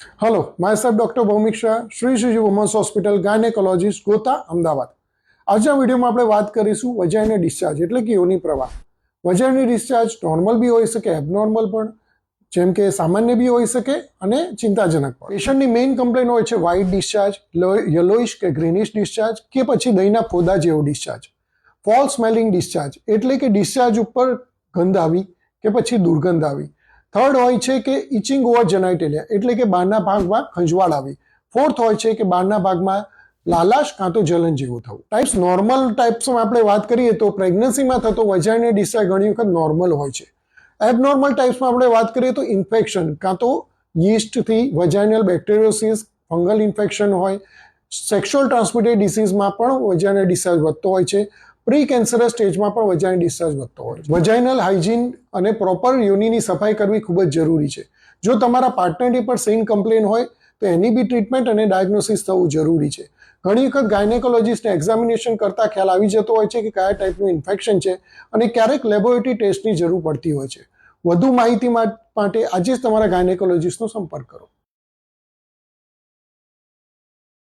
Hello, myself doctor Bhaumik Shah, Shri Shreeji women's hospital gynaecologist Gota Ahmedabad. આજના વિડીયોમાં આપણે વાત કરીશું વજાઇનલ ડિસ્ચાર્જ એટલે કે યોનિ પ્રવાહ। વજાઇનલ ડિસ્ચાર્જ નોર્મલ બી હોઈ શકે, એબનોર્મલ પણ, જેમ કે સામાન્ય બી હોઈ શકે અને ચિંતાજનક પણ। પેશન્ટની મેઇન કમ્પ્લેન હોય છે વ્હાઇટ ડિસ્ચાર્જ, યલોઇશ કે ગ્રીનિશ ડિસ્ચાર્જ કે પછી દહીંના ફોદા જેવો ડિસ્ચાર્જ। ફોલ સ્મેલિંગ ડિસ્ચાર્જ એટલે કે ડિસ્ચાર્જ ઉપર ગંધ આવી કે પછી દુર્ગંધ આવી। થર્ડ હોય છે કે ઇચિંગ ઓવર જેનાઇટેલિયા એટલે કે બહારના ભાગમાં ખંજવાળ આવી। ફોર્થ હોય છે કે બહારના ભાગમાં લાલાશ કાં તો જલન જેવું થવું। ટાઈપ્સ નોર્મલ ટાઈપ્સમાં આપણે વાત કરીએ તો પ્રેગ્નન્સીમાં થતો વજાઇનલ ડિસ્ચાર્જ ઘણી વખત નોર્મલ હોય છે। એબનોર્મલ ટાઈપ્સમાં આપણે વાત કરીએ તો ઇન્ફેક્શન કાં તો યીસ્ટથી વજાઇનલ બેક્ટેરિયોસિસ, ફંગલ ઇન્ફેક્શન હોય। સેક્સ્યુઅલ ટ્રાન્સમિટેડ ડિસીઝમાં પણ વજાઇનલ ડિસ્ચાર્જ વધતો હોય છે। પ્રી કેન્સરસ સ્ટેજમાં પણ વજાઇનલ ડિસ્ચાર્જ વધતો હોય છે। વજાઇનલ હાઇજીન અને પ્રોપર યોનિની સફાઈ કરવી ખૂબ જ જરૂરી છે। જો તમારા પાર્ટનરની પણ સેમ કમ્પ્લેન હોય તો એની બી ટ્રીટમેન્ટ અને ડાયગ્નોસિસ થવું જરૂરી છે। ઘણી વખત ગાયનેકોલોજીસ્ટને એક્ઝામિનેશન કરતાં ખ્યાલ આવી જતો હોય છે કે કયા ટાઈપનું ઇન્ફેક્શન છે અને ક્યારેક લેબોરેટરી ટેસ્ટની જરૂર પડતી હોય છે। વધુ માહિતી માટે આજે જ તમારા ગાયનેકોલોજીસ્ટનો સંપર્ક કરો।